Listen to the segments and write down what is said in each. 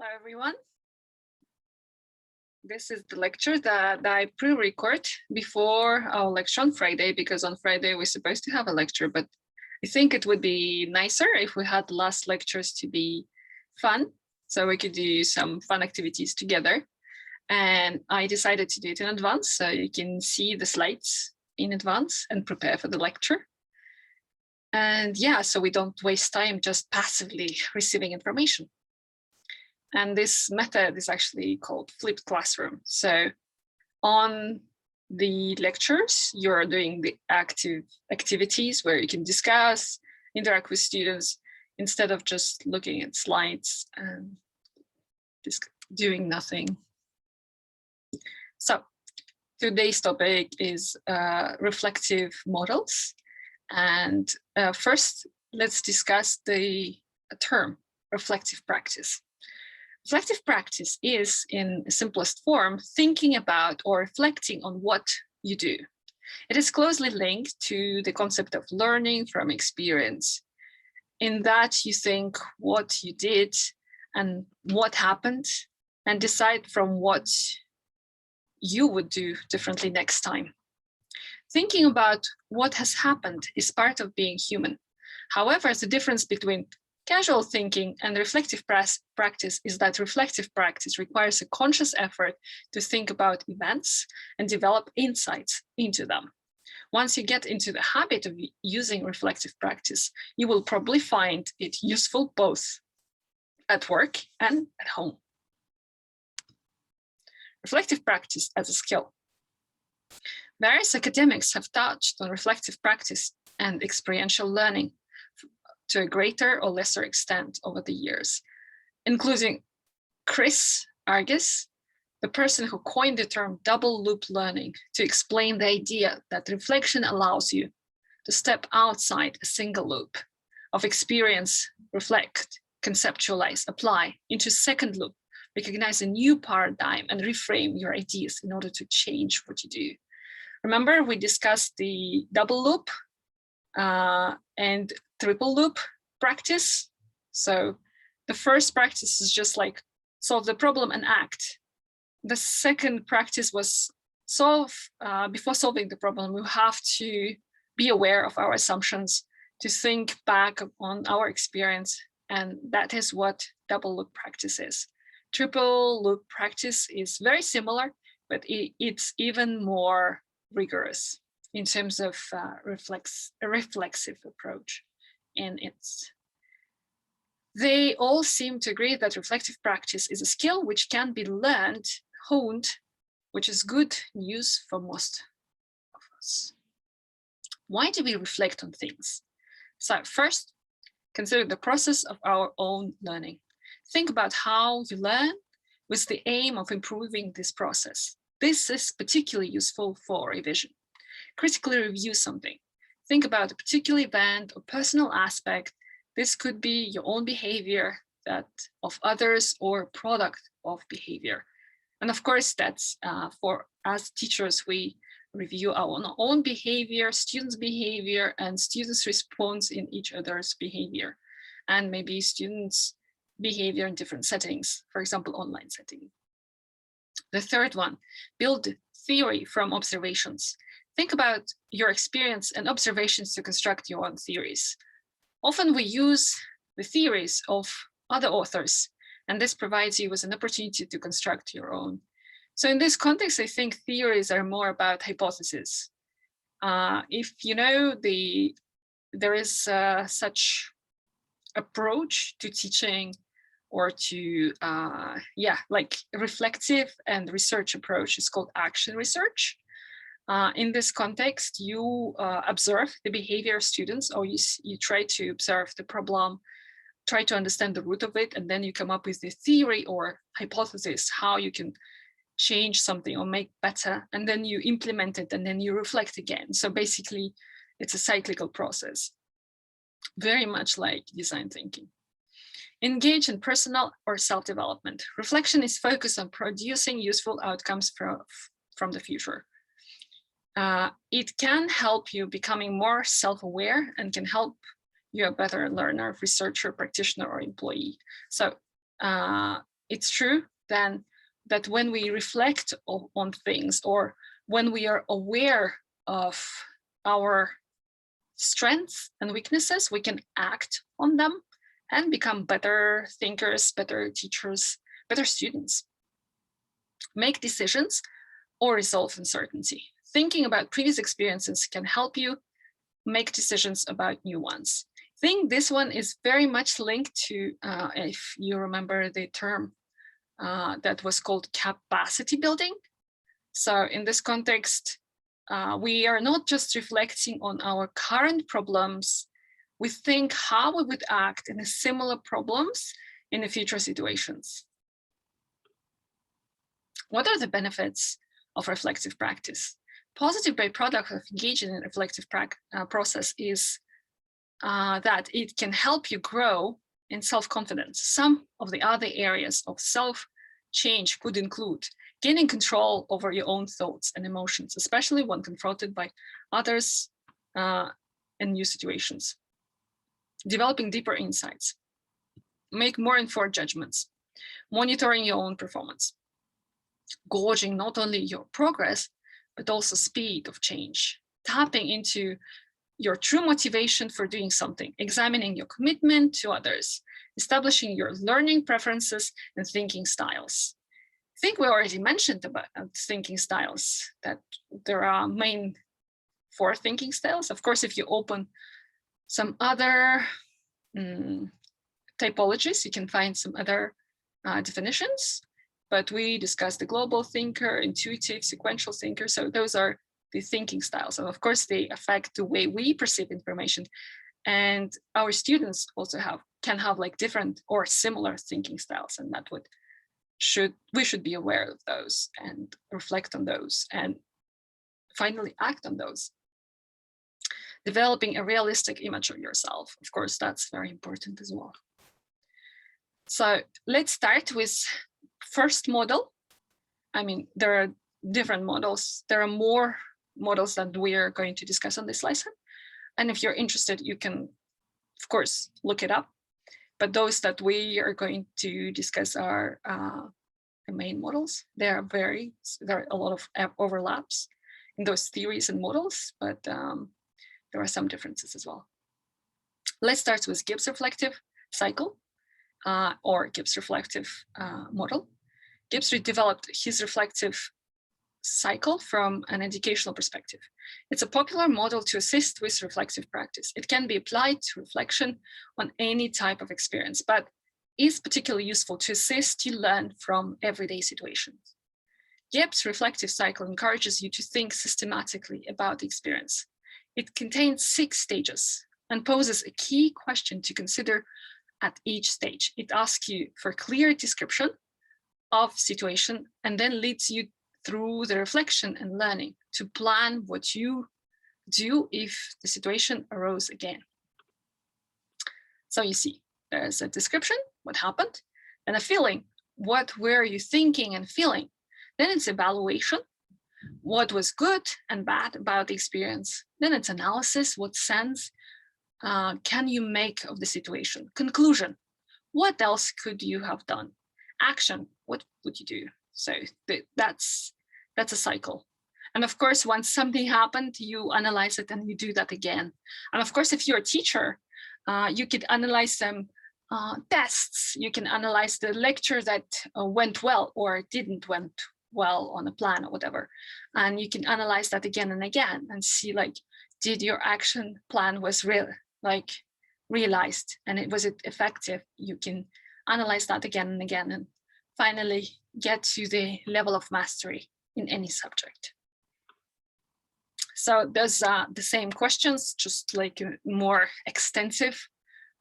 Hello, everyone. This is the lecture that I pre-record before our lecture on Friday, because on Friday we're supposed to have a lecture, but I think it would be nicer if we had the last lectures to be fun, so we could do some fun activities together. And I decided to do it in advance, so you can see the slides in advance and prepare for the lecture. And yeah, so we don't waste time just passively receiving information. And this method is actually called flipped classroom. So on the lectures, you're doing the active activities where you can discuss, interact with students, instead of just looking at slides and just doing nothing. So today's topic is reflective models. And first, let's discuss the term reflective practice. Reflective practice is, in the simplest form, thinking about or reflecting on what you do. It is closely linked to the concept of learning from experience. In that you think what you did and what happened and decide from what you would do differently next time. Thinking about what has happened is part of being human. However, the difference between casual thinking and reflective practice is that reflective practice requires a conscious effort to think about events and develop insights into them. Once you get into the habit of using reflective practice, you will probably find it useful both at work and at home. Reflective practice as a skill. Various academics have touched on reflective practice and experiential learning to a greater or lesser extent over the years, including Chris Argyris, the person who coined the term double loop learning to explain the idea that reflection allows you to step outside a single loop of experience, reflect, conceptualize, apply into second loop, recognize a new paradigm and reframe your ideas in order to change what you do. Remember, we discussed the double loop and triple loop practice. So the first practice is just like solve the problem and act. The second practice was before solving the problem, we have to be aware of our assumptions, to think back on our experience, and that is what double loop practice is. Triple loop practice is very similar, but it's even more rigorous in terms of a reflexive approach in it. They all seem to agree that reflective practice is a skill which can be learned, honed, which is good news for most of us. Why do we reflect on things? So first, consider the process of our own learning. Think about how you learn with the aim of improving this process. This is particularly useful for revision. Critically review something. Think about a particular event or personal aspect. This could be your own behavior, that of others, or product of behavior. And of course, that's for as teachers, we review our own behavior, students' behavior, and students' response in each other's behavior, and maybe students' behavior in different settings, for example, online setting. The third one, build theory from observations. Think about your experience and observations to construct your own theories. Often we use the theories of other authors, and this provides you with an opportunity to construct your own. So in this context, I think theories are more about hypotheses. If you know, there is such approach to teaching or to, like reflective and research approach is called action research. In this context, you observe the behavior of students, or you try to observe the problem, try to understand the root of it, and then you come up with the theory or hypothesis, how you can change something or make better, and then you implement it, and then you reflect again. So basically, it's a cyclical process, very much like design thinking. Engage in personal or self-development. Reflection is focused on producing useful outcomes from the future. It can help you becoming more self-aware and can help you a better learner, researcher, practitioner, or employee. So it's true then that when we reflect on things, or when we are aware of our strengths and weaknesses, we can act on them and become better thinkers, better teachers, better students. Make decisions or resolve uncertainty. Thinking about previous experiences can help you make decisions about new ones. I think this one is very much linked to, if you remember the term that was called capacity building. So in this context, we are not just reflecting on our current problems, we think how we would act in similar problems in the future situations. What are the benefits of reflective practice? Positive byproduct of engaging in reflective process is that it can help you grow in self-confidence. Some of the other areas of self-change could include gaining control over your own thoughts and emotions, especially when confronted by others in new situations. Developing deeper insights. Make more informed judgments. Monitoring your own performance. Gauging not only your progress, but also speed of change. Tapping into your true motivation for doing something. Examining your commitment to others. Establishing your learning preferences and thinking styles. I think we already mentioned about thinking styles, that there are main 4 thinking styles. Of course, if you open some other typologies, you can find some other definitions, but we discussed the global thinker, intuitive, sequential thinker. So those are the thinking styles. And of course, they affect the way we perceive information. And our students also can have like different or similar thinking styles, and that we should be aware of those and reflect on those and finally act on those. Developing a realistic image of yourself. Of course, that's very important as well. So let's start with first model. I mean, there are different models. There are more models that we are going to discuss on this lesson. And if you're interested, you can, of course, look it up. But those that we are going to discuss are the main models. There are a lot of overlaps in those theories and models, but there are some differences as well. Let's start with Gibbs reflective cycle or Gibbs reflective model. Gibbs developed his reflective cycle from an educational perspective. It's a popular model to assist with reflective practice. It can be applied to reflection on any type of experience, but is particularly useful to assist you learn from everyday situations. Gibbs' reflective cycle encourages you to think systematically about the experience. It contains 6 stages and poses a key question to consider at each stage. It asks you for clear description of situation and then leads you through the reflection and learning to plan what you do if the situation arose again. So you see, there's a description, what happened, and a feeling, what were you thinking and feeling? Then it's evaluation, what was good and bad about the experience. Then it's analysis, what sense can you make of the situation? Conclusion, what else could you have done? Action, what would you do? So that's a cycle. And of course, once something happened, you analyze it and you do that again. And of course, if you're a teacher, you could analyze some tests. You can analyze the lecture that went well or didn't went well on a plan or whatever. And you can analyze that again and again and see, like, did your action plan was realized and was it effective? You can analyze that again and again and finally get to the level of mastery in any subject. So there's the same questions, just like a more extensive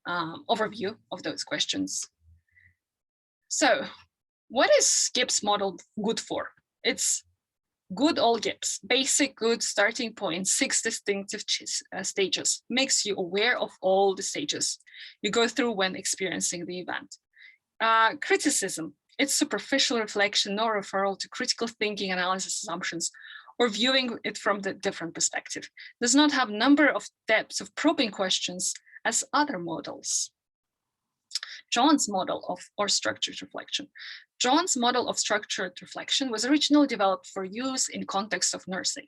overview of those questions. So what is Gibbs model good for? It's good old Gibbs, basic, good starting point, 6 distinctive stages, makes you aware of all the stages you go through when experiencing the event. Criticism, it's superficial reflection, no referral to critical thinking, analysis, assumptions, or viewing it from the different perspective. Does not have number of depths of probing questions as other models. John's model of or structured reflection. John's model of structured reflection was originally developed for use in context of nursing,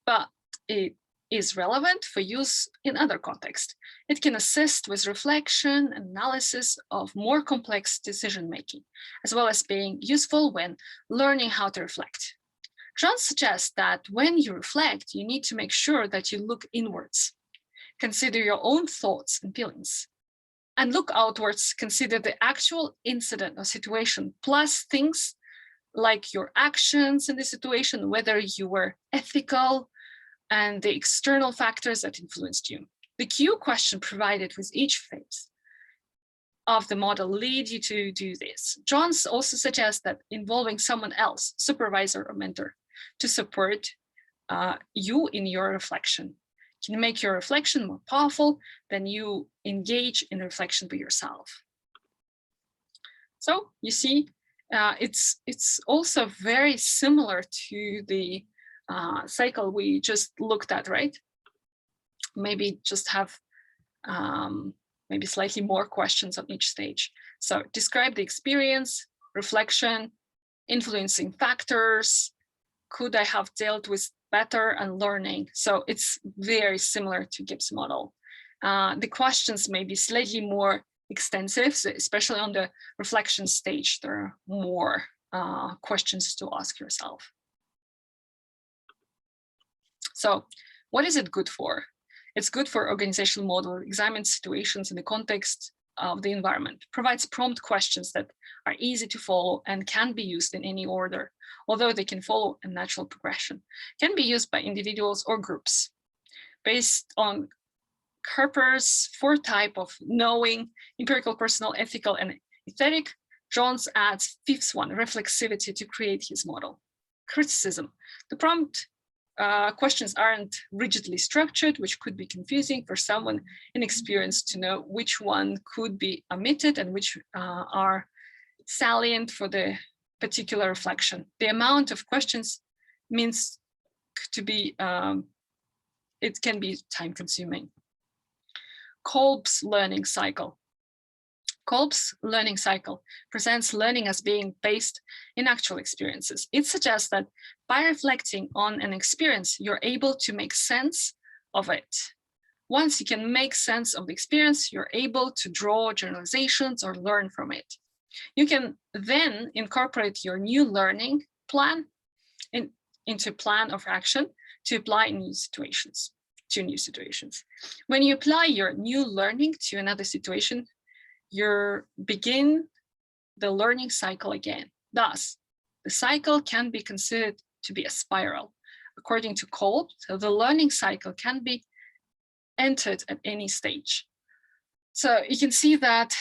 but it is relevant for use in other contexts. It can assist with reflection and analysis of more complex decision-making, as well as being useful when learning how to reflect. John suggests that when you reflect, you need to make sure that you look inwards, consider your own thoughts and feelings, and look outwards, consider the actual incident or situation, plus things like your actions in the situation, whether you were ethical, and the external factors that influenced you. The Q question provided with each phase of the model lead you to do this. Johns also suggests that involving someone else, supervisor or mentor, to support you in your reflection can make your reflection more powerful than you engage in reflection by yourself. So you see, it's also very similar to the cycle we just looked at, right? Maybe just have maybe slightly more questions on each stage. So describe the experience, reflection, influencing factors. Could I have dealt with better, and learning? So it's very similar to Gibbs model. The questions may be slightly more extensive, so especially on the reflection stage, there are more questions to ask yourself. So what is it good for? It's good for organizational model, examines situations in the context of the environment, provides prompt questions that are easy to follow and can be used in any order, although they can follow a natural progression, can be used by individuals or groups. Based on Harper's 4 type of knowing, empirical, personal, ethical, and aesthetic, Johns adds 5th one, reflexivity, to create his model. Criticism. The prompt questions aren't rigidly structured, which could be confusing for someone inexperienced to know which one could be omitted and which are salient for the particular reflection. The amount of questions means to be, it can be time consuming. Kolb's learning cycle. Kolb's learning cycle presents learning as being based in actual experiences. It suggests that by reflecting on an experience, you're able to make sense of it. Once you can make sense of the experience, you're able to draw generalizations or learn from it. You can then incorporate your new learning plan into a plan of action to apply in new situations, When you apply your new learning to another situation, you begin the learning cycle again. Thus, the cycle can be considered to be a spiral. According to Kolb, so the learning cycle can be entered at any stage. So you can see that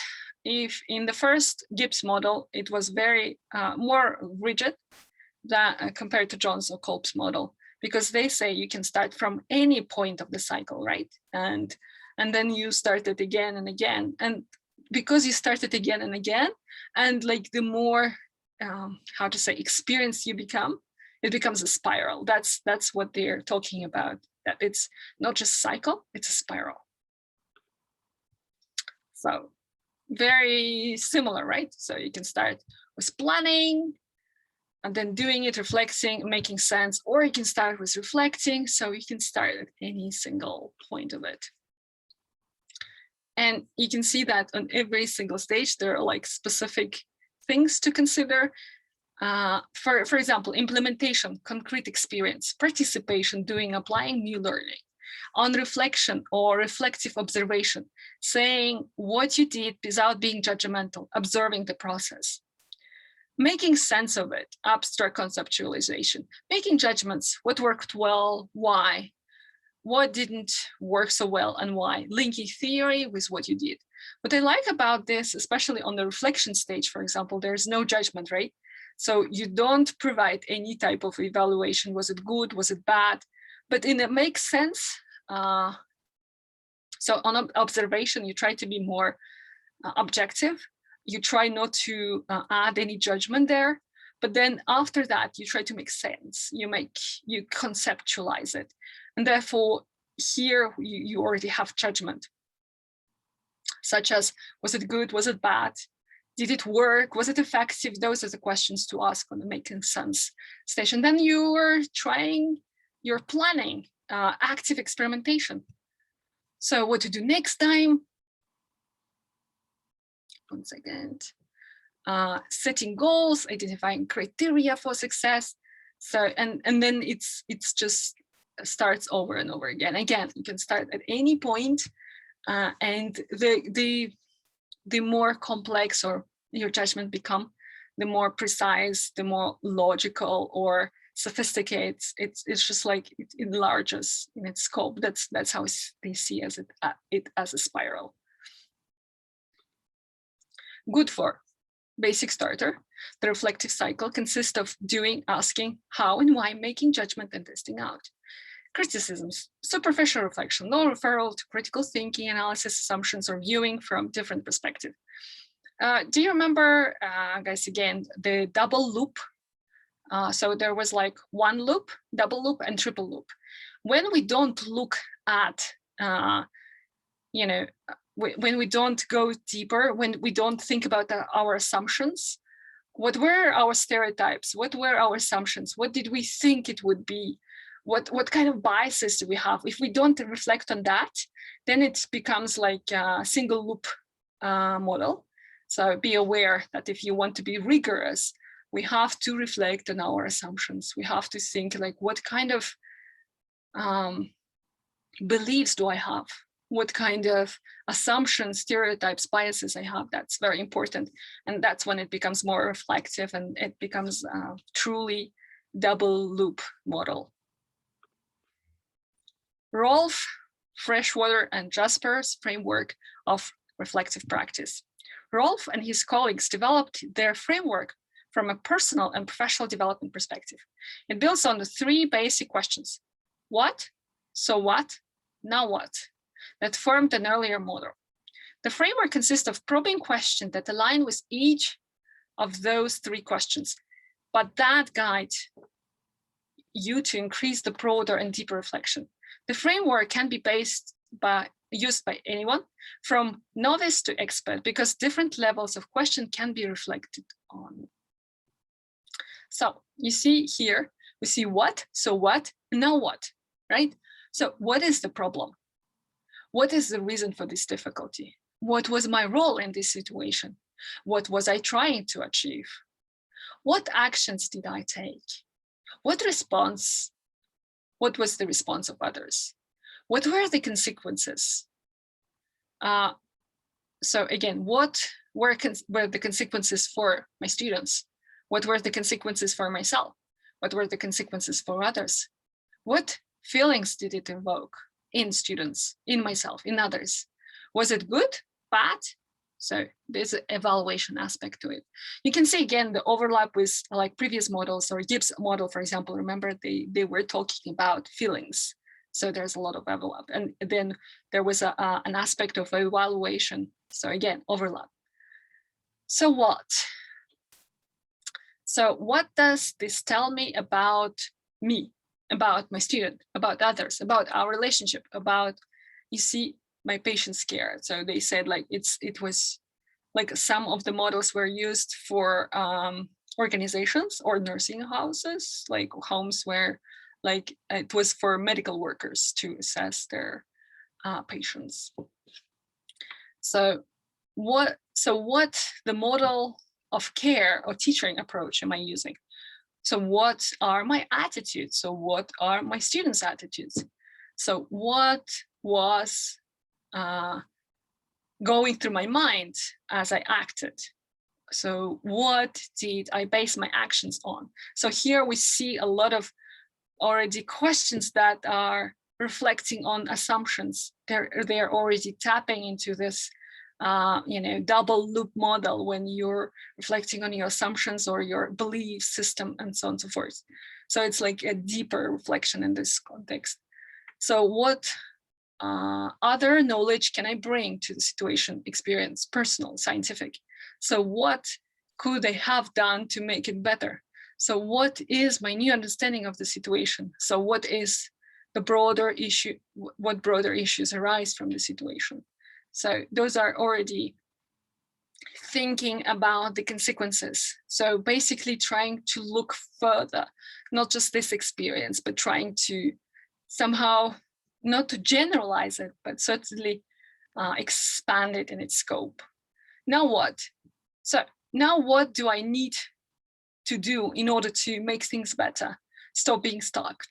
if in the first Gibbs model, it was very more rigid than compared to John's or Kolb's model, because they say you can start from any point of the cycle, right? And then you start it again and again. And because you start it again and again, and like the more, how to say, experienced you become, it becomes a spiral. That's what they're talking about, that it's not just cycle, it's a spiral. So very similar, right? So you can start with planning, and then doing it, reflecting, making sense, or you can start with reflecting. So you can start at any single point of it. And you can see that on every single stage, there are like specific things to consider. For example, implementation, concrete experience, participation, doing, applying, new learning. On reflection or reflective observation, saying what you did without being judgmental, observing the process. Making sense of it, abstract conceptualization, making judgments, what worked well, why, what didn't work so well and why, linking theory with what you did. What I like about this, especially on the reflection stage, for example, there's no judgment, right? So you don't provide any type of evaluation. Was it good? Was it bad? But in it makes sense. So on observation, you try to be more objective. You try not to add any judgment there. But then after that, you try to make sense. You conceptualize it. And therefore, here you already have judgment. such as, was it good, was it bad? Did it work? Was it effective? Those are the questions to ask on the making sense station. Then you're planning active experimentation. So what to do next time? One second. Setting goals, identifying criteria for success. So and then it's just starts over and over again. Again, you can start at any point, and the more complex or your judgment become, the more precise, the more logical or sophisticated. It's just like it enlarges in its scope. That's how they see it as a spiral. Good for basic starter. The reflective cycle consists of doing, asking, how and why, making judgment and testing out. Criticisms, superficial reflection, no referral to critical thinking, analysis, assumptions, or viewing from different perspective. Do you remember, guys, again, the double loop? So there was like one loop, double loop, and triple loop. When we don't look at, when we don't go deeper, when we don't think about our assumptions, what were our stereotypes? What were our assumptions? What did we think it would be? What kind of biases do we have? If we don't reflect on that, then it becomes like a single loop model. So be aware that if you want to be rigorous, we have to reflect on our assumptions. We have to think like, what kind of beliefs do I have? What kind of assumptions, stereotypes, biases I have? That's very important. And that's when it becomes more reflective and it becomes a truly double loop model. Rolf, Freshwater, and Jasper's framework of reflective practice. Rolf and his colleagues developed their framework from a personal and professional development perspective. It builds on the three basic questions: what, so what, now what, that formed an earlier model. The framework consists of probing questions that align with each of those three questions, but that guide you to increase the broader and deeper reflection. The framework can be used by anyone, from novice to expert, because different levels of question can be reflected on. So you see here, we see what, so what, now what, right? So what is the problem? What is the reason for this difficulty? What was my role in this situation? What was I trying to achieve? What actions did I take? What was the response of others? What were the consequences? So again, what were the consequences for my students? What were the consequences for myself? What were the consequences for others? What feelings did it evoke in students, in myself, in others? Was it good, bad? So there's an evaluation aspect to it. You can see again the overlap with like previous models, or Gibbs model, for example. Remember, they were talking about feelings. So there's a lot of overlap. And then there was an aspect of evaluation. So again, overlap. So what? So what does this tell me about me, about my student, about others, about our relationship, about, you see, my patients care? So they said like it was like some of the models were used for organizations or nursing houses, like homes where like it was for medical workers to assess their patients. So what the model of care or teaching approach am I using? So what are my attitudes? So what are my students' attitudes? So what was going through my mind as I acted? So what did I base my actions on? So here we see a lot of already questions that are reflecting on assumptions. They're already tapping into this double loop model when you're reflecting on your assumptions or your belief system and so on and so forth. So it's like a deeper reflection in this context. So what other knowledge can I bring to the situation, experience, personal, scientific? So what could I have done to make it better? So what is my new understanding of the situation? So what is the broader issue? What broader issues arise from the situation? So those are already thinking about the consequences. So basically trying to look further, not just this experience, but trying to somehow, not to generalize it, but certainly expand it in its scope. Now what? So now what do I need to do in order to make things better, stop being stuck,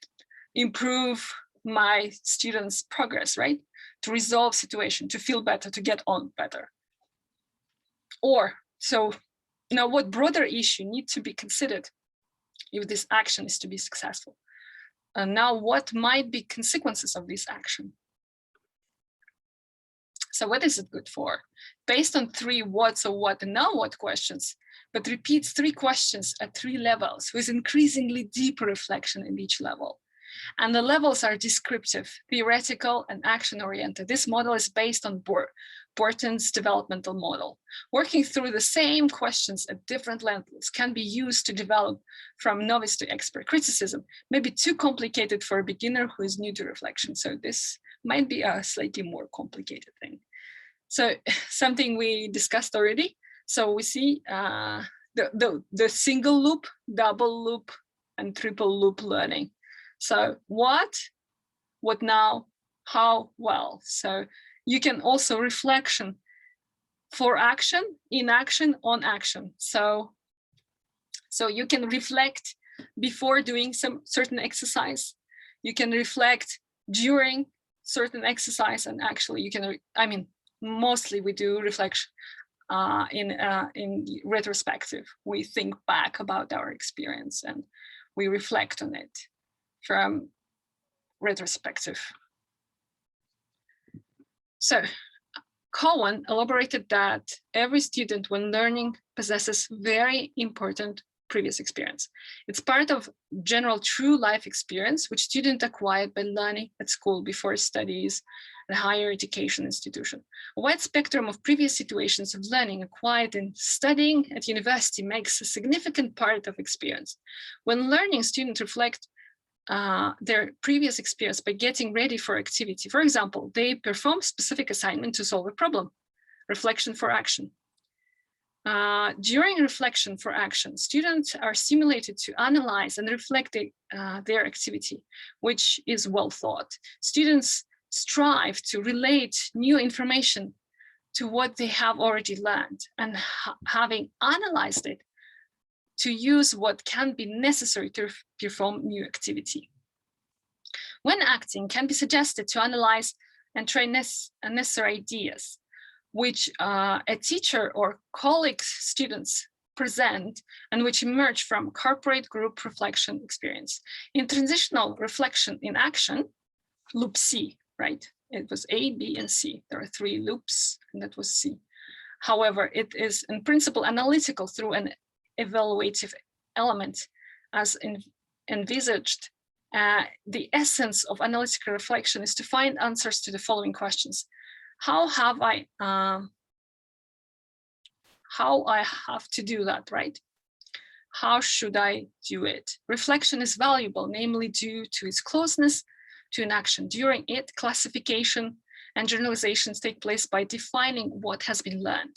improve my students' progress, right? To resolve situation, to feel better, to get on better. Or, so now what broader issue needs to be considered if this action is to be successful? And now what might be consequences of this action? So what is it good for? Based on 3 what, so what, and now what questions, but repeats 3 questions at 3 levels with increasingly deeper reflection in each level. And the levels are descriptive, theoretical, and action-oriented. This model is based on Borton's developmental model. Working through the same questions at different levels can be used to develop from novice to expert. Criticism may be too complicated for a beginner who is new to reflection. So this might be a slightly more complicated thing. So something we discussed already. So we see the single loop, double loop, and triple loop learning. So what now, how, well. So you can also reflection for action, in action, on action. So you can reflect before doing some certain exercise. You can reflect during certain exercise, and actually you can, I mean, mostly we do reflection in retrospective. We think back about our experience and we reflect on it from retrospective. So Cohen elaborated that every student when learning possesses very important previous experience. It's part of general true life experience which student acquired by learning at school before studies at a higher education institution. A wide spectrum of previous situations of learning acquired in studying at university makes a significant part of experience. When learning, students reflect their previous experience by getting ready for activity. For example, they perform specific assignment to solve a problem. Reflection for action. During reflection for action, students are stimulated to analyze and reflect their activity, which is well thought. Students strive to relate new information to what they have already learned, and having analyzed it, to use what can be necessary to perform new activity. When acting, can be suggested to analyze and try necessary ideas, which a teacher or colleague students present and which emerge from corporate group reflection experience. In transitional reflection in action, loop C, right? It was A, B, and C. There are 3 loops, and that was C. However, it is in principle analytical through an evaluative element as envisaged. The essence of analytical reflection is to find answers to the following questions. How I have to do that, right? How should I do it? Reflection is valuable, namely due to its closeness to an action. During it, classification and generalizations take place by defining what has been learned,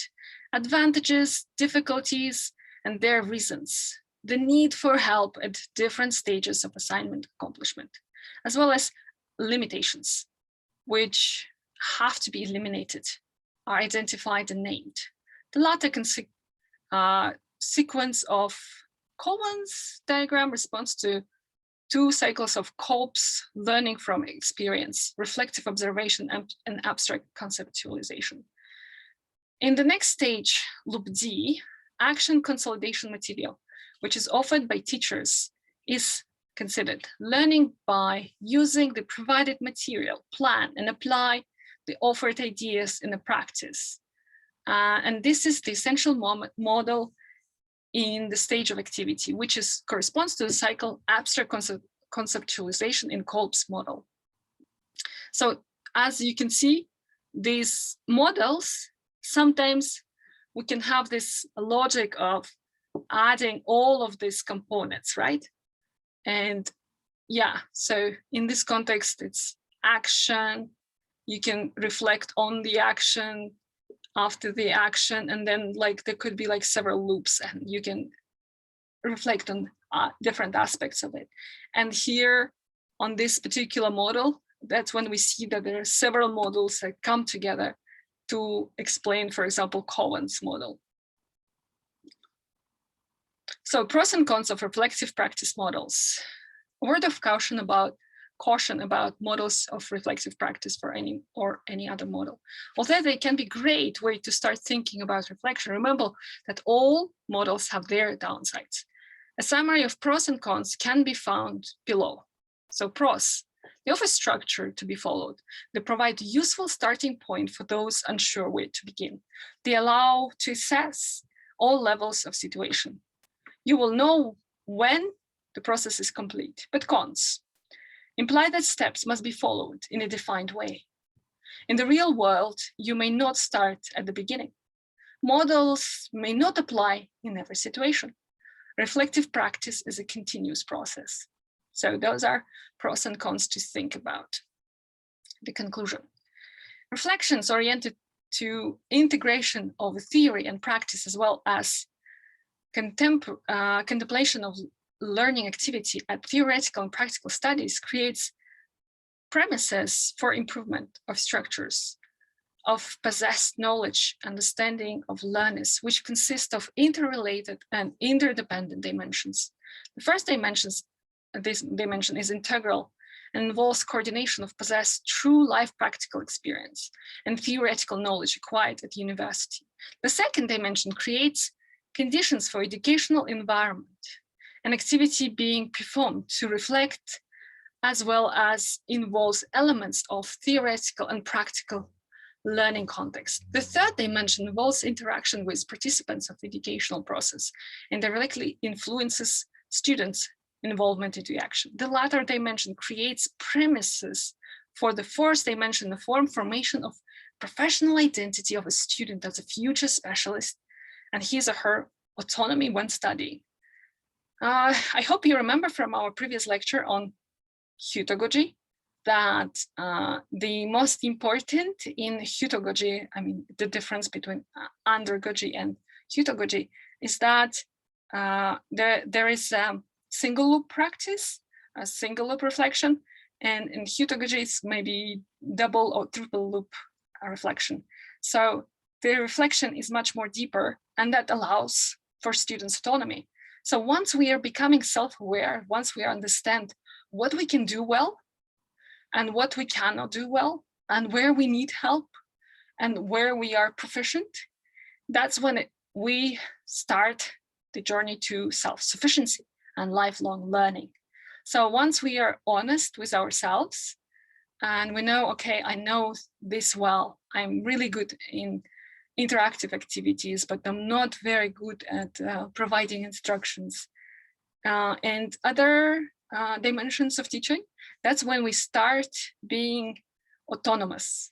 advantages, difficulties, and their reasons, the need for help at different stages of assignment accomplishment, as well as limitations, which have to be eliminated, are identified and named. The latter sequence of Cohen's diagram responds to 2 cycles of Kolb's learning from experience, reflective observation, and abstract conceptualization. In the next stage, loop D, action consolidation material, which is offered by teachers, is considered. Learning by using the provided material, plan and apply the offered ideas in a practice. And this is the essential model in the stage of activity, which corresponds to the cycle abstract conceptualization in Kolb's model. So as you can see, these models, sometimes we can have this logic of adding all of these components, right? And yeah, so in this context, it's action, you can reflect on the action, after the action, and then like there could be like several loops, and you can reflect on different aspects of it. And here on this particular model, that's when we see that there are several models that come together to explain, for example, Cohen's model. So pros and cons of reflective practice models. A word of caution about models of reflective practice for any other model. Although they can be great way to start thinking about reflection, remember that all models have their downsides. A summary of pros and cons can be found below. So pros, they offer structure to be followed. They provide a useful starting point for those unsure where to begin. They allow to assess all levels of situation. You will know when the process is complete. But cons imply that steps must be followed in a defined way. In the real world, you may not start at the beginning. Models may not apply in every situation. Reflective practice is a continuous process. So those are pros and cons to think about. The conclusion. Reflections oriented to integration of theory and practice, as well as contemplation of learning activity at theoretical and practical studies, creates premises for improvement of structures of possessed knowledge, understanding of learners, which consist of interrelated and interdependent dimensions. The first this dimension is integral and involves coordination of possessed true life practical experience and theoretical knowledge acquired at university. The second dimension creates conditions for educational environment and activity being performed to reflect, as well as involves elements of theoretical and practical learning context. The third dimension involves interaction with participants of the educational process and directly influences students' involvement into action. The latter dimension creates premises for the fourth dimension, the formation of professional identity of a student as a future specialist and his or her autonomy when studying. I hope you remember from our previous lecture on heutagogy that the most important in heutagogy, I mean, the difference between andragogy and heutagogy is that there is a single loop practice, a single loop reflection, and in heutagogy it's maybe double or triple loop reflection. So the reflection is much more deeper, and that allows for students' autonomy. So once we are becoming self-aware, once we understand what we can do well and what we cannot do well, and where we need help and where we are proficient, that's when we start the journey to self-sufficiency and lifelong learning. So once we are honest with ourselves and we know, okay, I know this well, I'm really good in interactive activities, but I'm not very good at providing instructions and other dimensions of teaching, that's when we start being autonomous.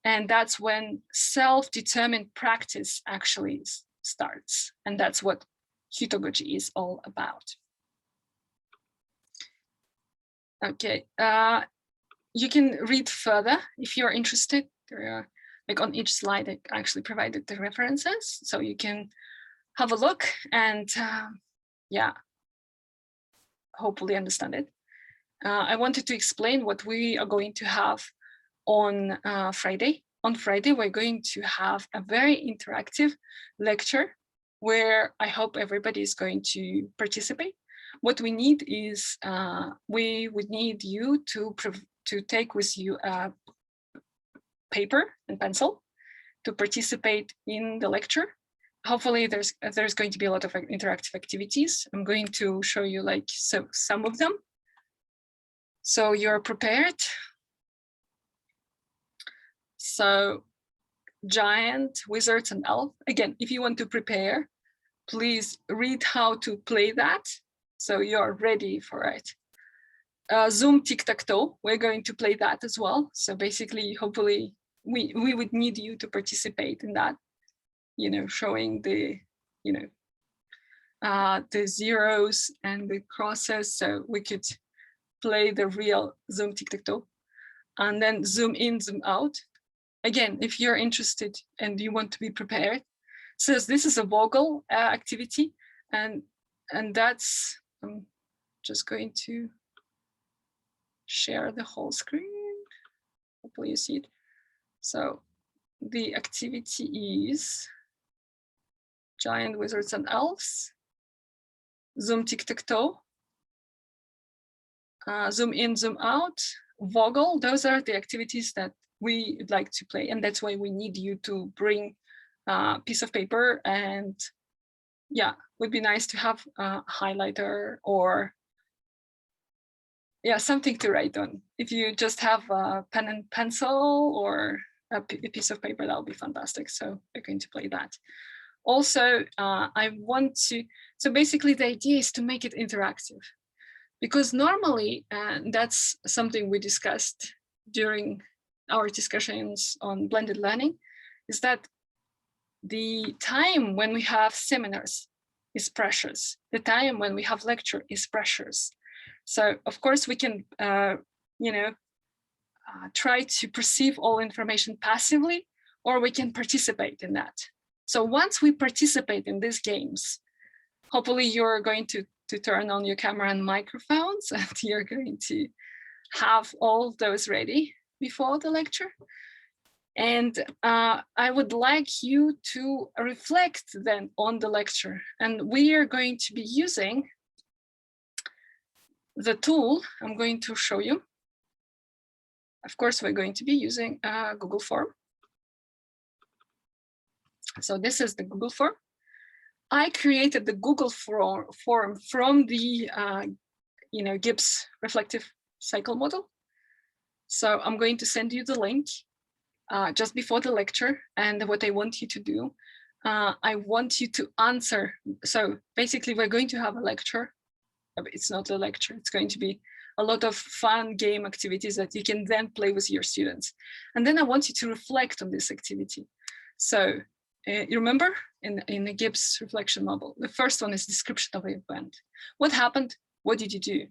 And that's when self-determined practice actually starts. And that's what heutagogy is all about. Okay, you can read further if you're interested. There are, like on each slide, I actually provided the references, so you can have a look and yeah, hopefully understand it. I wanted to explain what we are going to have on Friday. On Friday, we're going to have a very interactive lecture where I hope everybody is going to participate. What we need is, we would need you to take with you a paper and pencil to participate in the lecture. Hopefully there's going to be a lot of interactive activities. I'm going to show you like some of them, so you're prepared. So giant, wizards, and elf. Again, if you want to prepare, please read how to play that, so you're ready for it. Zoom tic-tac-toe, we're going to play that as well. So basically, hopefully, we would need you to participate in that, you know, showing the, you know, the zeros and the crosses, so we could play the real Zoom tic-tac-toe. and then zoom in, zoom out. Again, if you're interested and you want to be prepared. So this is a Vogel activity, and that's, I'm just going to share the whole screen. Hopefully you see it. So the activity is giant wizards and elves, zoom tic-tac-toe, zoom in, zoom out, Vogel. Those are the activities that we like to play, and that's why we need you to bring a piece of paper, and yeah, would be nice to have a highlighter or yeah, something to write on. If you just have a pen and pencil or a piece of paper, that would be fantastic. So we're going to play that. Also, I want to, so basically the idea is to make it interactive, because normally, and that's something we discussed during our discussions on blended learning, is that the time when we have seminars is precious. The time when we have lecture is precious. So of course we can, try to perceive all information passively, or we can participate in that. So once we participate in these games, hopefully you're going to turn on your camera and microphones, and you're going to have all those ready before the lecture. And I would like you to reflect then on the lecture. And we are going to be using the tool I'm going to show you. Of course, we're going to be using a Google form. So this is the Google form. I created the Google form from the Gibbs reflective cycle model. So I'm going to send you the link just before the lecture. And what I want you to do, I want you to answer. So basically, we're going to have a lecture. It's not a lecture. It's going to be a lot of fun game activities that you can then play with your students. And then I want you to reflect on this activity. So you remember in the Gibbs reflection model, the first one is description of the event. What happened? What did you do?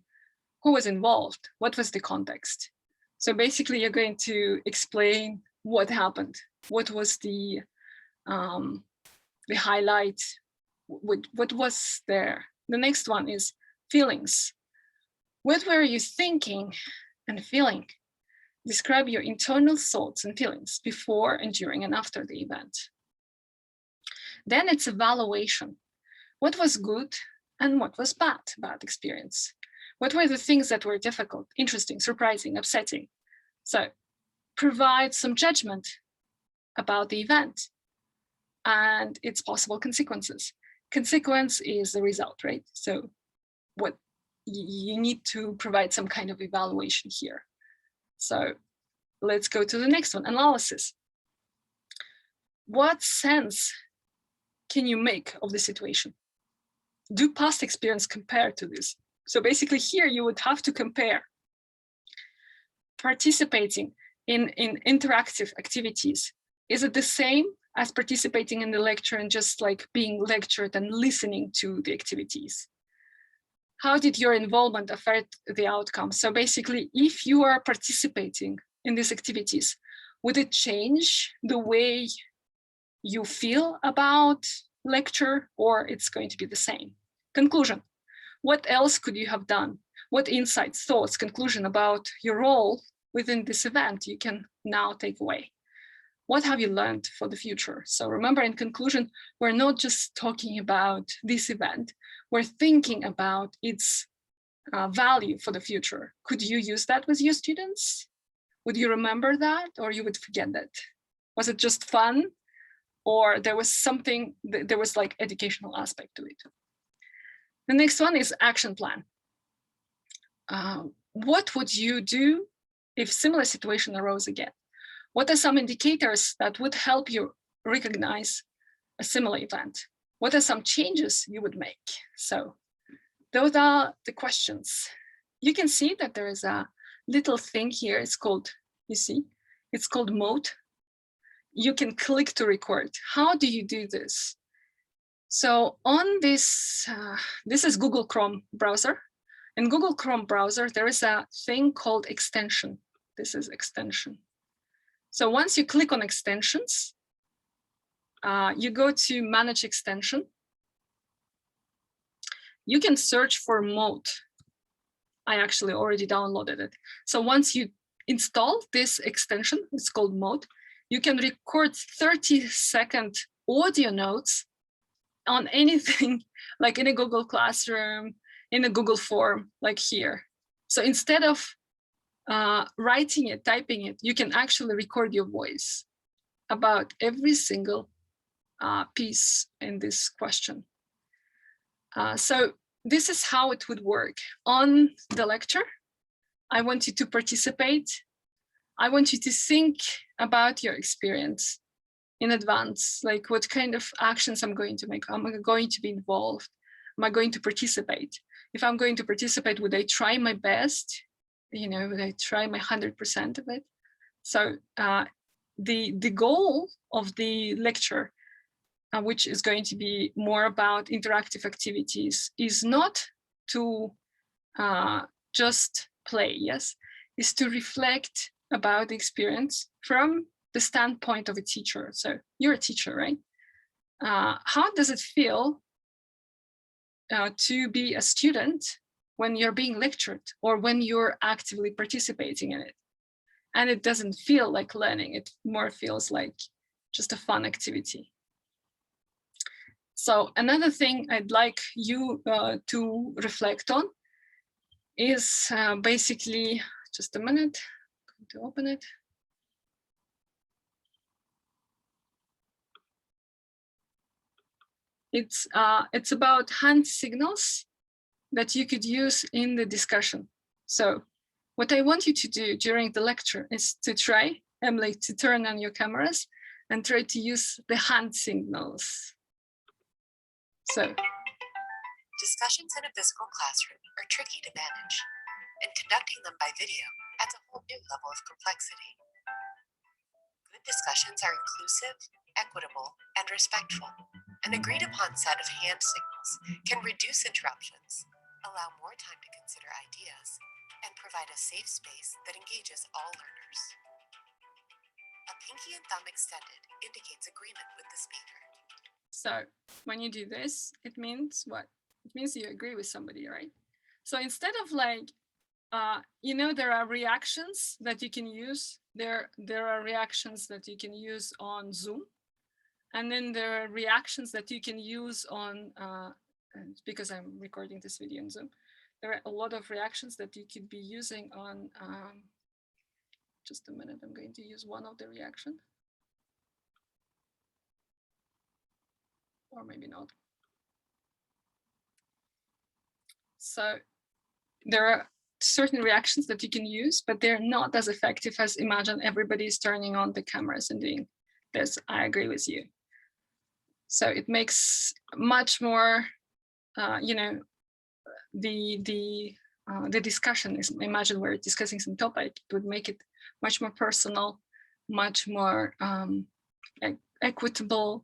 Who was involved? What was the context? So basically, you're going to explain what happened. What was the highlight? What was there? The next one is feelings. What were you thinking and feeling? Describe your internal thoughts and feelings before and during and after the event. Then it's evaluation. What was good and what was bad experience? What were the things that were difficult, interesting, surprising, upsetting? So provide some judgment about the event and its possible consequences. Consequence is the result, right? So what you need to provide some kind of evaluation here. So let's go to the next one, analysis. What sense can you make of the situation? Do past experience compare to this? So basically here you would have to compare participating in interactive activities. Is it the same as participating in the lecture and just like being lectured and listening to the activities? How did your involvement affect the outcome? So basically, if you are participating in these activities, would it change the way you feel about lecture, or it's going to be the same? Conclusion. What else could you have done? What insights, thoughts, conclusion about your role within this event you can now take away? What have you learned for the future? So remember, in conclusion, we're not just talking about this event, we're thinking about its value for the future. Could you use that with your students? Would you remember that, or you would forget that? Was it just fun, or there was something, there was like educational aspect to it? The next one is action plan. What would you do if similar situation arose again? What are some indicators that would help you recognize a similar event? What are some changes you would make? So those are the questions. You can see that there is a little thing here. It's called, you see, it's called mode. You can click to record. How do you do this? So on this, this is Google Chrome browser. In Google Chrome browser, there is a thing called extension. This is extension. So once you click on extensions, you go to manage extension. You can search for mode. I actually already downloaded it. So once you install this extension, it's called mode, you can record 30-second audio notes on anything, like in a Google Classroom, in a Google form, like here. So instead of writing it, typing it, you can actually record your voice about every single piece in this question. So this is how it would work. On the lecture, I want you to participate. I want you to think about your experience in advance, like what kind of actions I'm going to make. Am I going to be involved? Am I going to participate? If I'm going to participate, would I try my best? You know, would I try my 100% of it? So the goal of the lecture, which is going to be more about interactive activities, is not to just play, yes, is to reflect about the experience from the standpoint of a teacher. So you're a teacher, right? How does it feel to be a student when you're being lectured or when you're actively participating in it? And it doesn't feel like learning, it more feels like just a fun activity. So another thing I'd like you to reflect on is basically, just a minute, I'm going to open it. It's about hand signals that you could use in the discussion. So what I want you to do during the lecture is to try, Emily, to turn on your cameras and try to use the hand signals. So discussions in a physical classroom are tricky to manage, and conducting them by video adds a whole new level of complexity. Good discussions are inclusive, equitable, and respectful. An agreed upon set of hand signals can reduce interruptions, allow more time to consider ideas, and provide a safe space that engages all learners. A pinky and thumb extended indicates agreement with the speaker. So when you do this, it means what? It means you agree with somebody, right? So instead of like, you know, there are reactions that you can use. There are reactions that you can use on Zoom. And then there are reactions that you can use on, because I'm recording this video on Zoom, there are a lot of reactions that you could be using on, just a minute, I'm going to use one of the reaction. Or maybe not. So there are certain reactions that you can use, but they're not as effective as imagine everybody's turning on the cameras and doing this. I agree with you. So it makes much more, you know, the discussion is, imagine we're discussing some topic, it would make it much more personal, much more equitable,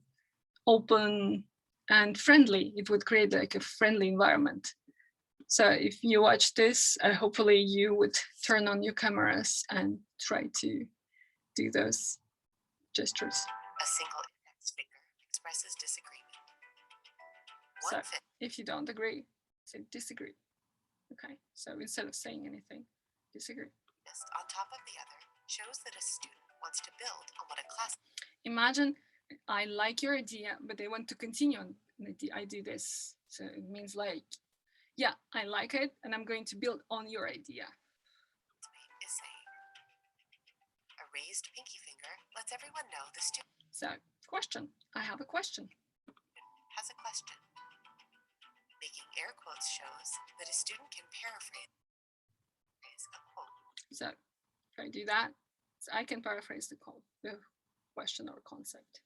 open, and friendly. It would create like a friendly environment. So if you watch this, hopefully you would turn on your cameras and try to do those gestures. A single index finger expresses disagreement. So if you don't agree, say disagree. Okay, so instead of saying anything, disagree. On top of the other shows that a student wants to build on what a class. Imagine I like your idea, but they want to continue on. I do this. So it means like, yeah, I like it, and I'm going to build on your idea. Is saying. A raised pinky finger lets everyone know the student. So, question. I have a question. Has a question. Making air quotes shows that a student can paraphrase a quote. So, if I do that, so I can paraphrase the question or concept.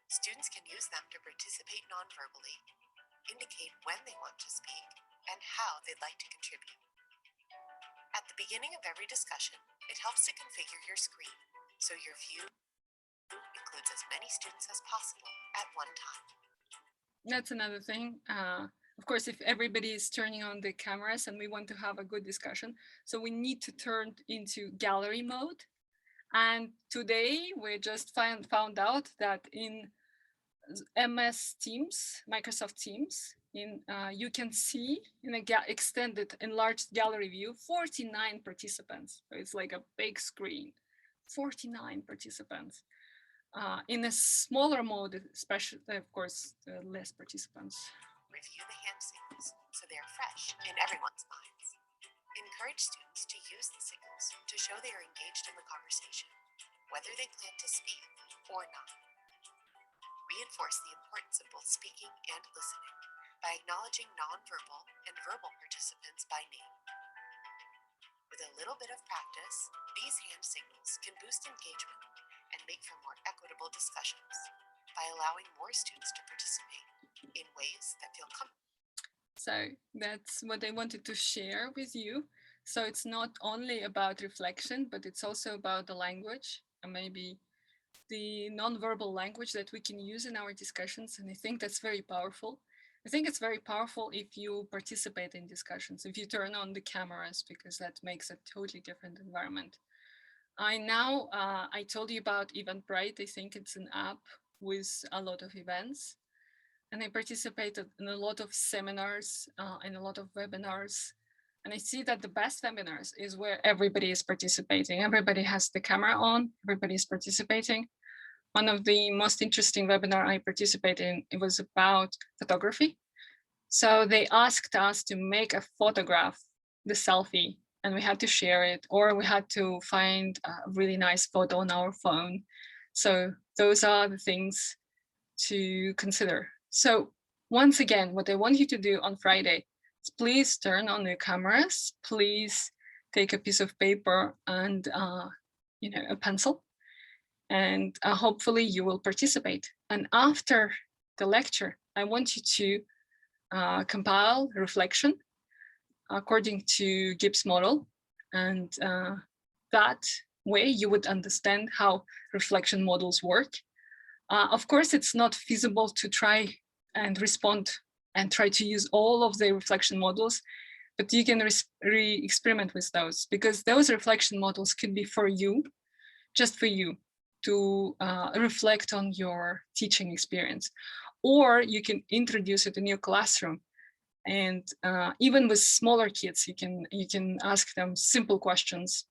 Students can use them to participate non-verbally, indicate when they want to speak, and how they'd like to contribute. At the beginning of every discussion, it helps to configure your screen so your view includes as many students as possible at one time. That's another thing. Of course, if everybody is turning on the cameras and we want to have a good discussion, so we need to turn into gallery mode. And today we just found out that in MS Teams, Microsoft Teams, you can see in a extended enlarged gallery view 49 participants. So it's like a big screen, 49 participants. In a smaller mode, especially, of course, less participants. Review the hand signals so they are fresh in everyone's minds. Encourage students to use the signals to show they are engaged in the conversation, whether they plan to speak or not. Reinforce the importance of both speaking and listening by acknowledging nonverbal and verbal participants by name. With a little bit of practice, these hand signals can boost engagement and make for more equitable discussions by allowing more students to participate in ways that feel comfortable. So that's what I wanted to share with you. So it's not only about reflection, but it's also about the language and maybe the nonverbal language that we can use in our discussions. And I think that's very powerful. I think it's very powerful if you participate in discussions, if you turn on the cameras, because that makes a totally different environment. I told you about Eventbrite. I think it's an app with a lot of events. And I participated in a lot of seminars and a lot of webinars. And I see that the best webinars is where everybody is participating. Everybody has the camera on, everybody is participating. One of the most interesting webinar I participated in, it was about photography. So they asked us to make a photograph, the selfie, and we had to share it, or we had to find a really nice photo on our phone. So those are the things to consider. So once again, what I want you to do on Friday is please turn on your cameras, please take a piece of paper and a pencil, and hopefully you will participate. And after the lecture, I want you to compile reflection according to Gibbs model, and that way you would understand how reflection models work. Of course, it's not feasible to try and respond and try to use all of the reflection models, but you can experiment with those, because those reflection models can be for you, just for you, to reflect on your teaching experience. Or you can introduce it in your classroom. And even with smaller kids, you can ask them simple questions.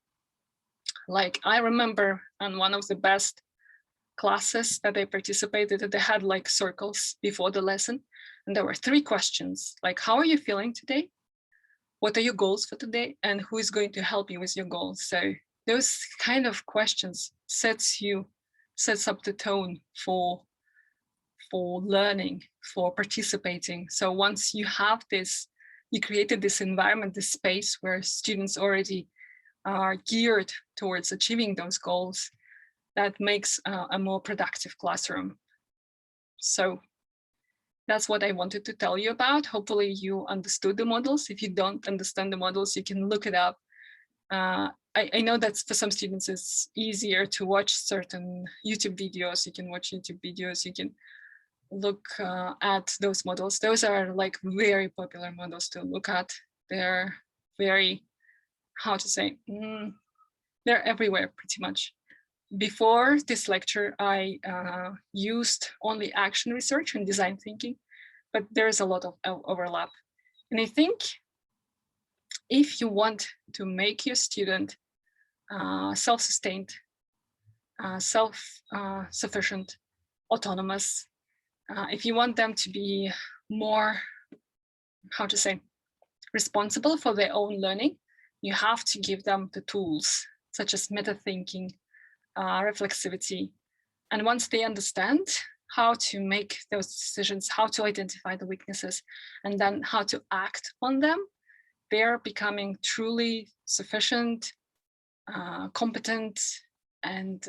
Like, I remember on one of the best classes that I participated in, they had like circles before the lesson. And there were 3 questions, like, how are you feeling today? What are your goals for today? And who is going to help you with your goals? So those kind of questions sets up the tone for learning, for participating. So once you have this, you created this environment, this space where students already are geared towards achieving those goals, that makes a more productive classroom. So that's what I wanted to tell you about. Hopefully you understood the models. If you don't understand the models, you can look it up. I know that for some students, it's easier to watch certain YouTube videos. You can watch YouTube videos, you can look at those models. Those are like very popular models to look at. They're very, how to say, they're everywhere pretty much. Before this lecture, I used only action research and design thinking, but there's a lot of overlap. And I think if you want to make your student self-sustained, self-sufficient, autonomous, if you want them to be more, how to say, responsible for their own learning, you have to give them the tools such as meta thinking, reflexivity. And once they understand how to make those decisions, how to identify the weaknesses, and then how to act on them, they're becoming truly sufficient, competent, and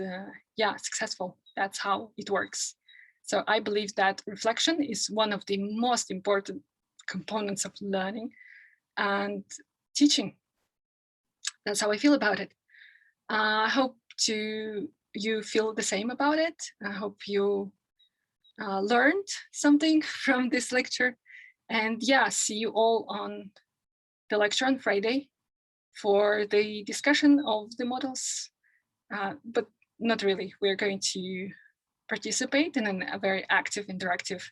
successful. That's how it works. So I believe that reflection is one of the most important components of learning and teaching. That's how I feel about it. I hope you feel the same about it. I hope you learned something from this lecture. And yeah, see you all on the lecture on Friday for the discussion of the models, but not really. We're going to participate in a very active, interactive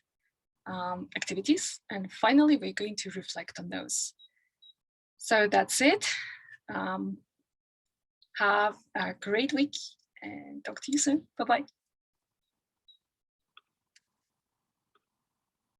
activities. And finally, we're going to reflect on those. So that's it. Have a great week and talk to you soon. Bye-bye.